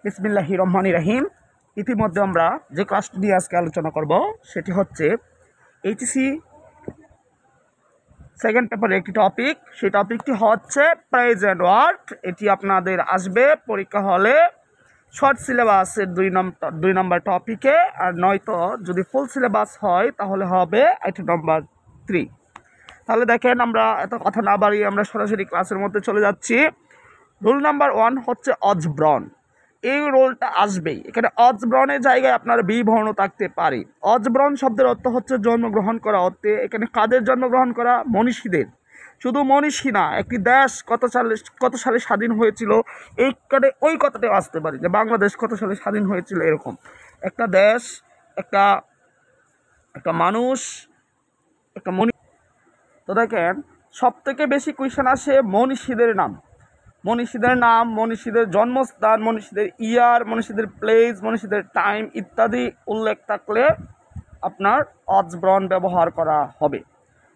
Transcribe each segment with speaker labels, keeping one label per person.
Speaker 1: বিসমিল্লাহির রহমানির রহিম। ইতিমধ্যে আমরা যে ক্লাসটি নিয়ে আজকে আলোচনা করব সেটি হচ্ছে এইচএসসি সেকেন্ড পেপারের একটি টপিক। সেই টপিকটি হচ্ছে প্রেজেন্ট ওয়ার্ড। এটি আপনাদের আসবে পরীক্ষা হলে শর্ট সিলেবাসের দুই নম্বর টপিকে, আর নয়তো যদি ফুল সিলেবাস হয় তাহলে হবে 8 নম্বর 3। তাহলে দেখেন, আমরা এত কথা না বাড়িয়ে আমরা সরাসরি ক্লাসের মধ্যে চলে যাচ্ছি। রুল নাম্বার 1 হচ্ছে অজব্রন। এই রোলটা আসবেই। এখানে অজব্রনের জায়গায় আপনার বি বর্ণ থাকতে পারে। অজব্রন শব্দের অর্থ হচ্ছে জন্মগ্রহণ করা অর্থে। এখানে কাদের জন্মগ্রহণ করা? মনীষীদের। শুধু মনীষী না, একটি দেশ কত সালে স্বাধীন হয়েছিল এইখানে ওই কথাটাও আসতে পারে, যে বাংলাদেশ কত সালে স্বাধীন হয়েছিল, এরকম একটা দেশ, একটা একটা মানুষ, একটা তো দেখেন, সব থেকে বেশি কোয়েশ্চেন আসে মনীষীদের নাম, মনীষীদের জন্মস্থান, মনীষীদের ইয়ার, মনীষীদের প্লেস, মনীষীদের টাইম ইত্যাদি উল্লেখ থাকলে আপনার অজব্রন ব্যবহার করা হবে।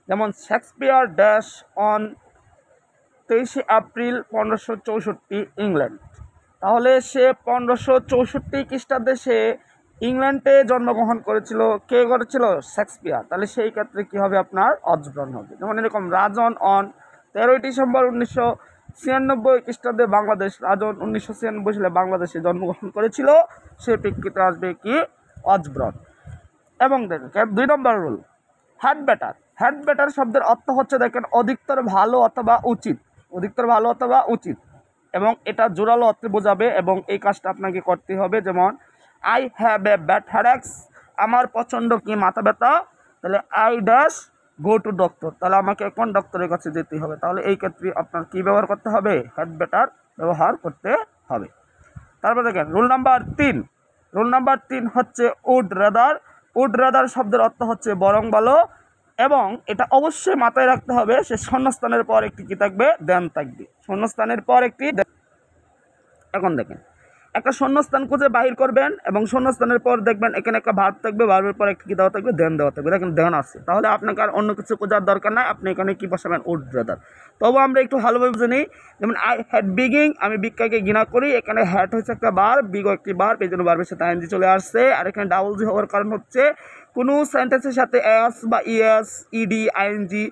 Speaker 1: যেমন Shakespeare dash on 23 April 1564 England. তাহলে সে 1564 খ্রিস্টাব্দে সে ইংল্যান্ডে জন্মগ্রহণ করেছিল। কে করেছিল? শেক্সপিয়ার। তাহলে সেই ক্ষেত্রে কী হবে? আপনার অজব্রন হবে। যেমন এরকম রাজন অন 13 ডিসেম্বর 1996 খ্রিস্টাব্দে বাংলাদেশ। রাজন 1996 সালে বাংলাদেশে জন্মগ্রহণ করেছিল, সে প্রেক্ষিতে আসবে কি? অজব্রন। এবং দেখেন 2 নম্বর রুল, হ্যাড বেটার শব্দের অর্থ হচ্ছে, দেখেন, অধিকতর ভালো অথবা উচিত, এবং এটা জোরালো অর্থে বোঝাবে, এবং এই কাজটা আপনাকে করতে হবে। যেমন আই হ্যাভ এ ব্যাড হেডেক্স, আমার প্রচণ্ড কি মাথা ব্যথা, তাহলে I dash go to doctor, তাহলে আমাকে কোন ডক্টরের কাছে যেতে হবে? তাহলে এই ক্ষেত্রে আপনার কি ব্যবহার করতে হবে? হ্যাড বেটার ব্যবহার করতে হবে। তারপর দেখেন রুল নাম্বার 3 হচ্ছে উড রাদার শব্দের অর্থ হচ্ছে বরং ভালো, এবং এটা অবশ্যই মাথায় রাখতে হবে, সে শূন্যস্থানের পর একটি কি থাকবে? দেন থাকবে। শূন্যস্থানের পর একটি। এখন দেখেন, একটা শূন্যস্থান খুঁজে বাহির করবেন, এবং শূন্যস্থানের পর দেখবেন এখানে একটা ভার্ব থাকবে, ভার্বের পর একটা কি দেওয়া থাকবে? দেন দেওয়া থাকবে। দেখেন দেন আছে, তাহলে আপনাকে আর অন্য কিছু খোঁজার দরকার নাই, আপনি এখানে কি বসাবেন? Would rather. তবু আমরা একটু ভালোভাবে বুঝে নিই। যেমন আই হ্যাড বিগিং, আমি বিজ্ঞাকে ঘৃণা করি। এখানে হ্যাড হচ্ছে একটা ভার্ব, বিগো একটি ভার্ব, এই জন্য ভার্বের সাথে আইএনজি চলে আসছে। আর এখানে ডাবল জি হওয়ার কারণ হচ্ছে কোনো সেন্টেন্সের সাথে এস বা ইএস, ইডি, আইএনজি,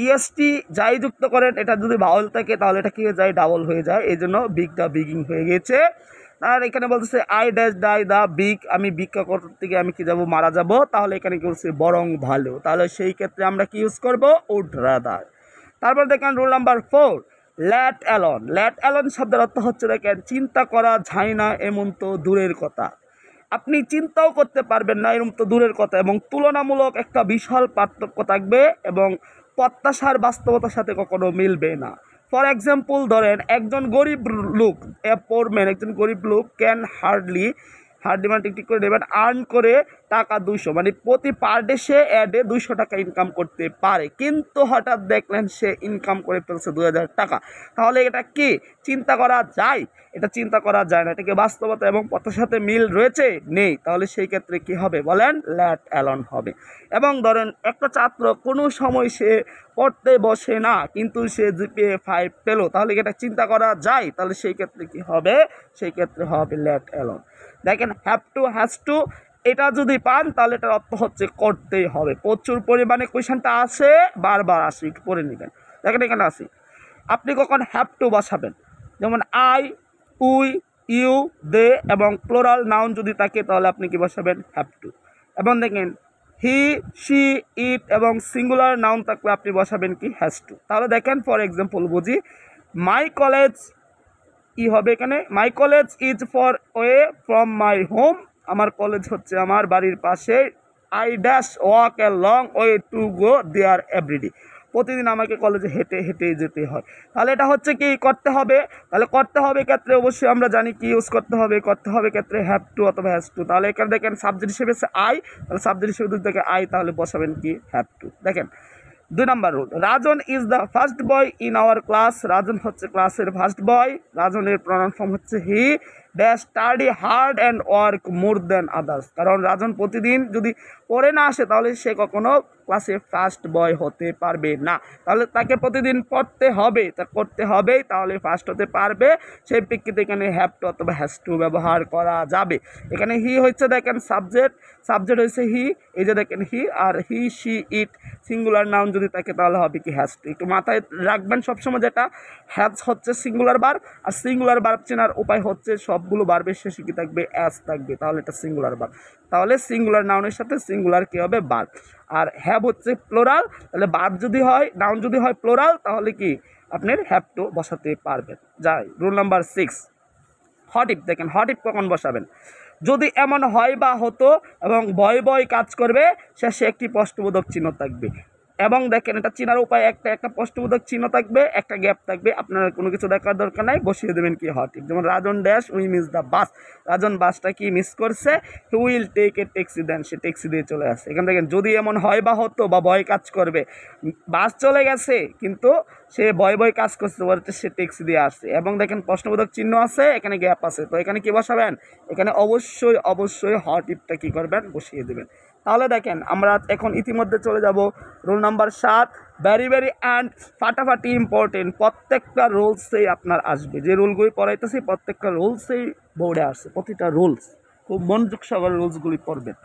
Speaker 1: ইএসটি যাই যুক্ত করেন, এটা যদি ভাওয়াল থাকে তাহলে এটা কি হয়ে যায়? ডাবল হয়ে যায়। এই জন্য বিগিং হয়ে গেছে। আর এখানে বলতেছে I dash die the beg, আমি ভিক্ষা করতে গিয়ে আমি কি যাব? মারা যাব। তাহলে এখানে কি বলছে? বরং ভালো। তাহলে সেই ক্ষেত্রে আমরা কি ইউজ করব? Would rather. তারপর দেখেন রুল নাম্বার 4, ল্যাট অ্যালন শব্দের অর্থ হচ্ছে, দেখেন, চিন্তা করা যায় না এমন তো দূরের কথা। আপনি চিন্তাও করতে পারবেন না এরকম তো দূরের কথা, এবং তুলনামূলক একটা বিশাল পার্থক্য থাকবে, এবং প্রত্যাশার বাস্তবতার সাথে কখনো মিলবে না। ফর এক্সাম্পল ধরেন, একজন গরিব লোক ক্যান হার্ডলি মানে টিক করে নেবেন, আর্ন করে টাকা 200, মানে প্রতি পার ডে সে অ্যাডে 200 টাকা ইনকাম করতে পারে, কিন্তু হঠাৎ দেখলেন সে ইনকাম করে ফেলছে 2000 টাকা। তাহলে এটা কি চিন্তা করা যায়? এটা চিন্তা করা যায় না, এটাকে বাস্তবতা এবং পথের সাথে মিল রয়েছে? নেই। তাহলে সেই ক্ষেত্রে কি হবে বলেন? ল্যাট অ্যালন হবে। এবং ধরেন একটা ছাত্র কোনো সময় সে পড়তে বসে না, কিন্তু সে জিপিএ 5 পেল, তাহলে এটা চিন্তা করা যায়? তাহলে সেই ক্ষেত্রে কি হবে? সেই ক্ষেত্রে হবে ল্যাট অ্যালন। দেখেন হ্যাভ টু, হ্যাজ টু, এটা যদি পান তাহলে এটার অর্থ হচ্ছে করতেই হবে। প্রচুর পরিমাণে কোয়েশনটা আসে, বারবার আসে, একটু পড়ে নেবেন। দেখেন এখানে আসি, আপনি কখন হ্যাভ টু বসাবেন? যেমন আই, উই, ইউ, দে, এবং প্লোরাল নাউন যদি থাকে তাহলে আপনি কি বসাবেন? Have to. এবং দেখেন হি, শি, ইট এবং সিঙ্গুলার নাউন থাকলে আপনি বসাবেন কি? Has to. তাহলে দেখেন ফর এক্সাম্পল বুঝি, মাই কলেজ ই হবে এখানে, my college is far way from my home, আমার কলেজ হচ্ছে আমার বাড়ির পাশে। I dash walk a long way to go there everyday, প্রতিদিন আমাকে কলেজে হেঁটে হেঁটে যেতে হয়। তাহলে এটা হচ্ছে কি করতে হবে? তাহলে করতে হবে ক্ষেত্রে অবশ্যই আমরা জানি কি ইউজ করতে হবে ক্ষেত্রে হ্যাভ টু অথবা হ্যাজ টু। তাহলে এখানে দেখেন সাবজেক্ট হিসেবে আই, তাহলে সাবজেক্ট হিসেবে যদি দেখে আই, তাহলে বসাবেন কি? Have to. দেখেন 2 নম্বর rule, Rajan is the first boy in our class, Rajan হচ্ছে ক্লাসের ফার্স্ট বয়। রাজনের প্রনাউন ফর্ম হচ্ছে he, dash study hard and work more than others. কারণ রাজন প্রতিদিন যদি পড়ে না আসে তাহলে সে কখনো ক্লাসে ফার্স্ট বয় হতে পারবে না। তাহলে তাকে প্রতিদিন পড়তে হবে, তা করতে হবেই, তাহলে ফার্স্ট হতে পারবে। সেই প্রেক্ষিতে এখানে হ্যাভ টু অথবা হ্যাজ টু ব্যবহার করা যাবে। এখানে হি হচ্ছে দেখেন সাবজেক্ট, সাবজেক্ট হচ্ছে হি, এই যে দেখেন হি, আর he see it singular noun যদি থাকে তাহলে হবে কি হ্যাজ টু। একটু মাথায় রাখবেন সবসময় যেটা হ্যাজ হচ্ছে সিঙ্গুলার ভার্ব, আর সিঙ্গুলার ভার্ব চেনার উপায় হচ্ছে সবগুলো ভার্বের শেষে কি থাকবে, অ্যাস থাকবে, তাহলে এটা সিঙ্গুলার ভার্ব। তাহলে সিঙ্গুলার নাউনের সাথে সিঙ্গুলার কি হবে, ভার্ব। আর হ্যাভ হচ্ছে প্লোরাল, তাহলে ভার্ব যদি হয়, নাউন যদি হয় প্লোরাল, তাহলে কি আপনার হ্যাভ টু বসাতে পারবেন। যাই রুল নাম্বার 6, হট ইফ। দেখেন হট ইফ কখন বসাবেন, যদি এমন হয় বা হতো এবং ভয় ভয় কাজ করবে শেষে একটি প্রশ্নবোধক চিহ্ন থাকবে। এবং দেখেন এটা চেনার উপায় একটা প্রশ্নবোধক চিহ্ন থাকবে, একটা গ্যাপ থাকবে, আপনার কোনো কিছু দেখার দরকার নাই, বসিয়ে দেবেন কি হট ইফ। যেমন Rajan dash we miss the bus, Rajan বাসটা কি মিস করছে, he will take a taxi, then সে ট্যাক্সি দিয়ে চলে আসে। এখানে দেখেন যদি এমন হয় বা হতো বা ভয় কাজ করবে, বাস চলে গেছে কিন্তু সে ভয় ভয় কাজ করতে বলতে সে ট্যাক্সি দিয়ে আসছে। এবং দেখেন প্রশ্নবোধক চিহ্ন আছে, এখানে গ্যাপ আছে, তো এখানে কি বসাবেন, এখানে অবশ্যই হট ইফটা কী করবেন, বসিয়ে দেবেন। তাহলে দেখেন আমরা এখন ইতিমধ্যে চলে যাব রুল নাম্বার 7, ভেরি অ্যান্ড ফাটাফাটি ইম্পর্টেন্ট। প্রত্যেকটা রুলসেই আপনার আসবে, যে রুলগুলি পড়াইতেছি প্রত্যেকটা রুলসেই বোর্ডে আসছে, প্রতিটা রুলস খুব মনোযোগ সহকারে রুলসগুলি পড়বেন।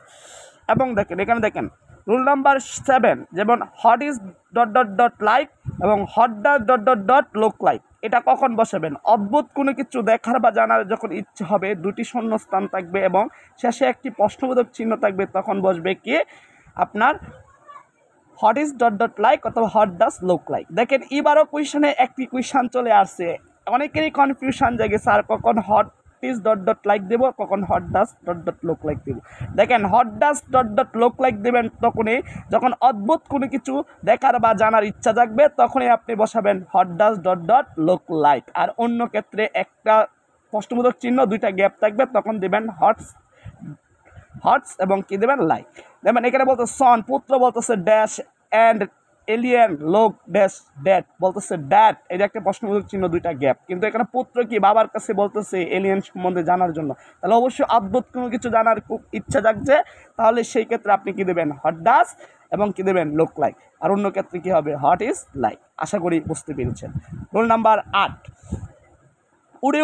Speaker 1: এবং দেখেন এখানে দেখেন রুল নাম্বার 7, যেমন what is dot dot dot like এবং what does dot dot dot look like. এটা কখন বসাবেন, অদ্ভুত কোনো কিছু দেখার বা জানার যখন ইচ্ছে হবে, দুটি শূন্যস্থান থাকবে এবং শেষে একটি প্রশ্নবোধক চিহ্ন থাকবে, তখন বসবে কি আপনার hot is dot dot like অথবা হট ডাজ লুক লাইক। দেখেন এবারও কুয়েশনে একটি কুয়েশন চলে আসছে, অনেকেরই কনফিউশন জাগে স্যার কখন hot is dot dot like দেবো, কখন hot does dot dot look like দেবো। দেখেন hot does dot dot look like দেবেন তখনই যখন অদ্ভুত কোনো কিছু দেখার বা জানার ইচ্ছা জাগবে, তখনই আপনি বসাবেন what does dot dot look like. আর অন্য ক্ষেত্রে একটা প্রশ্নবোধক চিহ্ন, দুইটা গ্যাপ থাকবে, তখন দেবেন হটস এবং কি দেবেন, লাইক। দেখবেন এখানে বলতে সন পুত্র বলতেছে ড্যাশ অ্যান্ড এলিয়েন লোক ড্যাশ ড্যাট বলতেছে ড্যাট, এই যে একটা প্রশ্নবোধক চিহ্ন, দুইটা গ্যাপ। কিন্তু এখানে পুত্র কি বাবার কাছে বলতেছে এলিয়েন সম্বন্ধে জানার জন্য, তাহলে অবশ্যই অদ্ভুত কোনো কিছু জানার খুব ইচ্ছা জাগছে, তাহলে সেই ক্ষেত্রে আপনি কি দেবেন, হট ডাজ এবং কি দেবেন, লুক লাইক। আর অন্য ক্ষেত্রে কি হবে, হট ইজ লাইক। আশা করি বুঝতে পেরেছেন। Rule number 8, would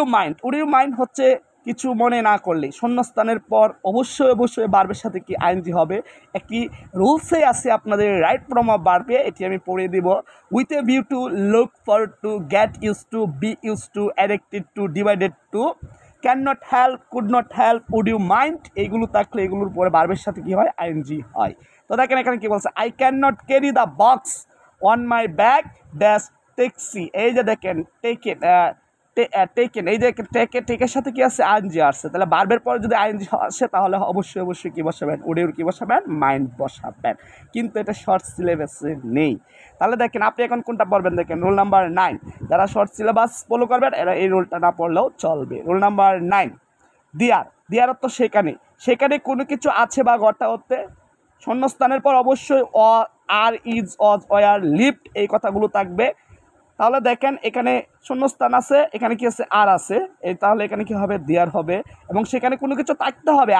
Speaker 1: you mind হচ্ছে কিছু মনে না করলে, শূন্যস্থানের পর অবশ্যই ভার্বের সাথে কি আইএনজি হবে। একটি রুলসে আছে আপনাদের রাইট ফর্ম অফ ভার্বে, এটি আমি পড়ে দিব। With a view to, look for to, get use to, be use to, addicted to, divided to, can not help, could not help, would you mind, এইগুলো থাকলে এগুলোর পরে ভার্বের সাথে কি হয়, আইএনজি হয়। তো দেখেন এখানে কি বলছে, I can not carry the box on my bag dash taxi. এই যে দেখেন টেকেন, এই যে টেকের সাথে কি আছে, আইএনজি আসছে, তাহলে ভার্বের পরে যদি আইএনজি আসে তাহলে অবশ্যই কি বসাবেন, উডের কি বসাবেন, মাইন্ড বসাবেন। কিন্তু এটা শর্ট সিলেবাসে নেই। তাহলে দেখেন আপনি এখন কোনটা পড়বেন, দেখেন রুল নাম্বার 9, যারা শর্ট সিলেবাস ফলো করবেন এরা এই রুলটা না পড়লেও চলবে। রুল নাম্বার 9, দেয়ার অর্থ সেখানে কোনো কিছু আছে বা ঘটা হতে, শূন্যস্থানের পর অবশ্যই আর, ইজ, অজ, ওয়ার, লিভড এই কথাগুলো থাকবে। তাহলে দেখেন এখানে শূন্যস্থান আছে, এখানে কি আছে, আর আছে, তাহলে এখানে কি হবে, দেয়ার হবে। এবং সেখানে কোনো কিছু থাকতে হবে,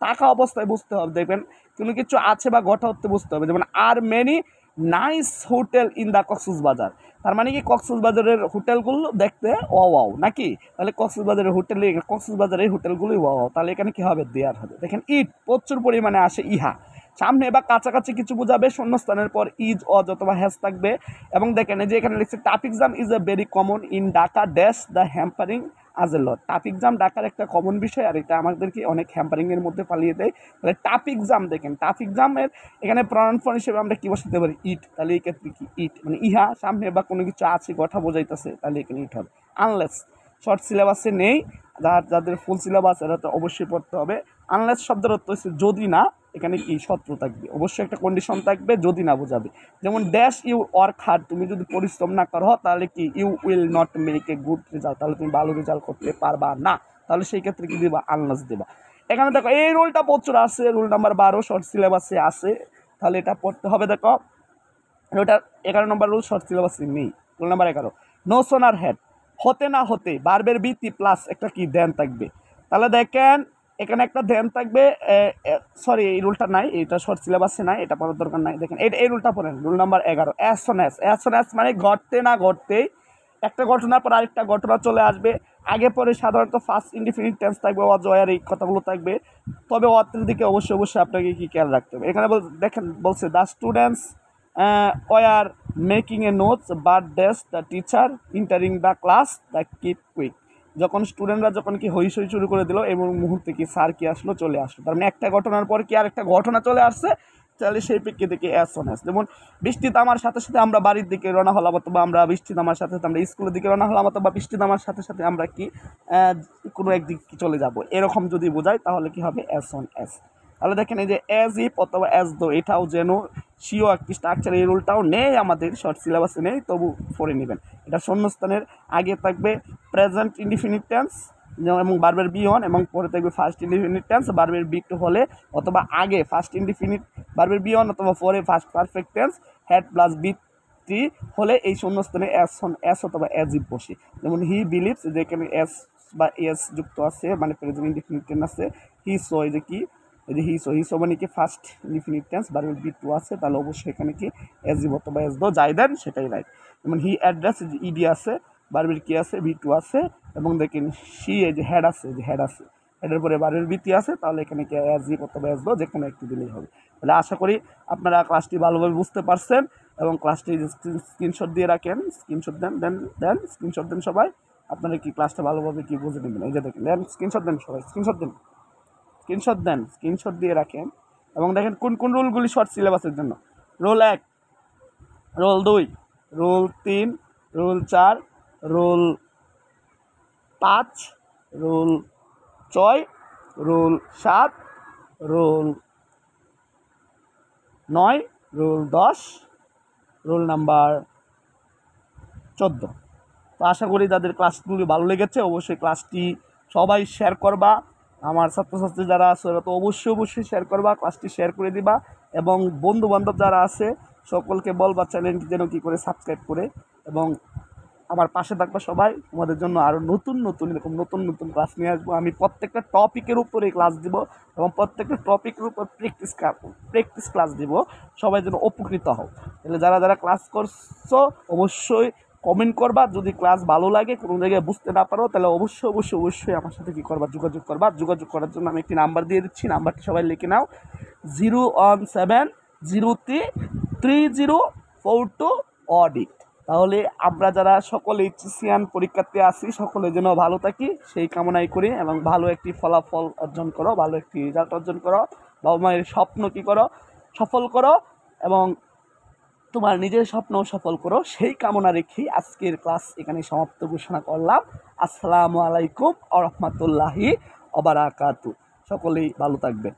Speaker 1: থাকা অবস্থায় বুঝতে হবে। দেখবেন কোনো কিছু আছে বা ঘটা হতে বুঝতে হবে, যেমন are many nice hotel in the Cox's Bazar. তার মানে কি কক্সবাজারের হোটেলগুলো দেখতে ওয়াও নাকি, তাহলে কক্সবাজারের হোটেলগুলোই ওয়াও, তাহলে এখানে কি হবে, দেয়ার হবে। দেখেন ইট প্রচুর পরিমাণে আসে, ইহা সামনে বা কাছাকাছি কিছু বোঝাবে, শূন্যস্থানের পর ইজ, অজ অথবা হ্যাজ থাকবে। এবং দেখেন এই যে এখানে লিখছে traffic jam is a very common in Dhaka dash the hampering আজ এ লট। ট্রাফিক জ্যাম ঢাকার একটা কমন বিষয়, আর এটা আমাদেরকে অনেক হ্যাম্পারিংয়ের মধ্যে পালিয়ে দেয়। তাহলে ট্রাফিক জ্যাম, দেখেন ট্রাফিক জ্যামের এখানে প্রনাউন ফর্ম হিসেবে আমরা কী বসাতে পারি, ইট। তাহলে এই ক্ষেত্রে কি ইট, মানে ইহা সামনে বা কোনো কিছু আছে কথা বোঝাইতেছে, তাহলে এখানে ইট হবে। আনলেস শর্ট সিলেবাসে নেই, যাদের ফুল সিলেবাস এরা তো অবশ্যই পড়তে হবে। আনলেস শব্দের অর্থ হচ্ছে যদি না, এখানে কি শর্ত থাকবে, অবশ্যই একটা কন্ডিশন থাকবে, যদি না বোঝাবে। যেমন ড্যাশ ইউ ওয়ার্ক হার্ড, তুমি যদি পরিশ্রম না করো তাহলে কি you will not make a good result, তাহলে তুমি ভালো রেজাল্ট করতে পারবা না, তাহলে সেই ক্ষেত্রে কি দেবা, আনলেস দেবা। এখানে দেখো এই রুলটা প্রচুর আছে, রুল নাম্বার 12 শর্ট সিলেবাসে আছে, তাহলে এটা পড়তে হবে। দেখো ওটা 11 নম্বর রুল শর্ট সিলেবাসে নেই। Rule number 11, no sooner had হতে না হতে ভার্বের বিটি প্লাস একটা কি দেন থাকবে। তাহলে দেখেন এখানে একটা দেন থাকবে, সরি এই রুলটা নাই, এটা শর্ট সিলেবাসে নাই, এটা পড়ার দরকার নাই। দেখেন এই রুলটা পড়েন, rule number 11, as soon as মানে ঘটতে না ঘটতেই একটা ঘটনার পর আরেকটা ঘটনা চলে আসবে। আগে পরে সাধারণত ফার্স্ট ইনডিফিনিট টেন্স থাকবে, অজয়ের এই কথাগুলো থাকবে। তবে অর্থের দিকে অবশ্যই আপনাকে কি খেয়াল রাখতে হবে। এখানে দেখেন বলছে the students were making A notes but dash the teacher entering the class the keep quick. যখন স্টুডেন্টরা যখন কি হইচই শুরু করে দিল এবং মুহূর্তে কি স্যার কি আসলো, চলে আসলো। তার মানে একটা ঘটনার পর কি আর একটা ঘটনা চলে আসছে, তাহলে সেই প্রেক্ষিতে কি অ্যাজ সুন অ্যাজ। যেমন বৃষ্টি নামার সাথে সাথে আমরা বাড়ির দিকে রওনা হলাম, অথবা আমরা বৃষ্টি নামার সাথে সাথে আমরা স্কুলের দিকে রওনা হলাম, অথবা বৃষ্টি নামার সাথে সাথে আমরা কি কোনো একদিক চলে যাব, এরকম যদি বোঝায় তাহলে কি হবে অ্যাজ সুন অ্যাজ। তাহলে দেখেন এই যে অ্যাজ ইফ অথবা অ্যাজ দো, এটাও যেন সিও একটি স্ট্রাকচার, এই রুলটাও নেই আমাদের শর্ট সিলেবাসে নেই, তবু পড়ে নেবেন। এটা শূন্যস্থানের আগে থাকবে প্রেজেন্ট ইনডিফিনিট টেন্স এবং ভার্বের বি ওয়ান, এবং পরে থাকবে ফার্স্ট ইনডিফিনিট টেন্স ভার্বের বি টু হলে, অথবা আগে ফার্স্ট ইনডিফিনিট ভার্বের বি ওয়ান অথবা পরে first perfect tense had plus V three হলে এই শূন্যস্থানে অ্যাস অথবা অ্যাজ ইফ বসে। যেমন হি বিলিভস, যেখানে এস বা এস যুক্ত আছে মানে প্রেজেন্ট ইনডিফিনিট টেন্স আছে। হি সো, এই যে কি এই যে হিসো মানে কি ফার্স্ট ইনডিফিনিট টেন্স ভার্বের বি টু আছে, তাহলে অবশ্যই এখানে কি অ্যাজ ইফ অথবা অ্যাজ দো যাই দেন সেটাই রাইট। যেমন হি অ্যাড্রেস, যে ইডি আছে, ভার্বের কি আছে বি টু আছে, এবং দেখেন সি এই যে হেড আছে, হেডের পরে ভার্বের বিটি আছে, তাহলে এখানে কি অ্যাজ ইফ অথবা অ্যাজ দো যে কোনো একটি দিলেই হবে। তাহলে আশা করি আপনারা ক্লাসটি ভালোভাবে বুঝতে পারছেন, এবং ক্লাসটি স্ক্রিনশট দিয়ে রাখেন, স্ক্রিনশট দেন স্ক্রিনশট দেন সবাই, আপনারা কি ক্লাসটা ভালোভাবে কি বুঝে নেবেন। এই যে দেখেন দেন স্ক্রিনশট দেন সবাই, স্ক্রিনশট দিয়ে রাখেন। এবং দেখেন কোন কোন রুলগুলি শর্ট সিলেবাসের জন্য। Rule 1, rule 2, rule 3, rule 4, rule 5, rule 6, rule 7, rule 9, rule 10, rule number 14। তো আশা করি যাদের ক্লাসগুলি ভালো লেগেছে অবশ্যই ক্লাসটি সবাই শেয়ার করবা। আমার ছাত্রছাত্রী যারা আছে ওরা তো অবশ্যই শেয়ার করবা, ক্লাসটি শেয়ার করে দিবা, এবং বন্ধুবান্ধব যারা আছে সকলকে বলবা চ্যানেলটি যেন কী করে সাবস্ক্রাইব করে, এবং আমার পাশে থাকবা সবাই। তোমাদের জন্য আরও নতুন এরকম নতুন ক্লাস নিয়ে আসবো। আমি প্রত্যেকটা টপিকের উপরে ক্লাস দিব, এবং প্রত্যেকটা টপিকের উপর প্র্যাকটিস ক্লাস দিব, সবাই যেন উপকৃত হও। তাহলে যারা ক্লাস করছো অবশ্যই কমেন্ট করবা। যদি ক্লাস ভালো লাগে, কোনো জায়গায় বুঝতে না পারো, তাহলে অবশ্যই আমার সাথে কী করবা, যোগাযোগ করার জন্য আমি একটি নাম্বার দিয়ে দিচ্ছি, নাম্বারটি সবাই লিখে নাও 017033042 অডিট। তাহলে আমরা যারা সকলে এইচএসসিয়ান পরীক্ষার্থী আছি সকলে যেন ভালো থাকি সেই কামনাই করি, এবং ভালো একটি ফলাফল অর্জন করো, ভালো একটি রেজাল্ট অর্জন করো, বাবা মায়ের স্বপ্ন কী করো সফল করো, এবং তোমার নিজের স্বপ্ন সফল করো, সেই কামনা রেখেই আজকের ক্লাস এখানে সমাপ্ত ঘোষণা করলাম। আসসালামু আলাইকুম ওয়া রাহমাতুল্লাহি ওয়া বারাকাতুহু। সকলেই ভালো থাকবেন।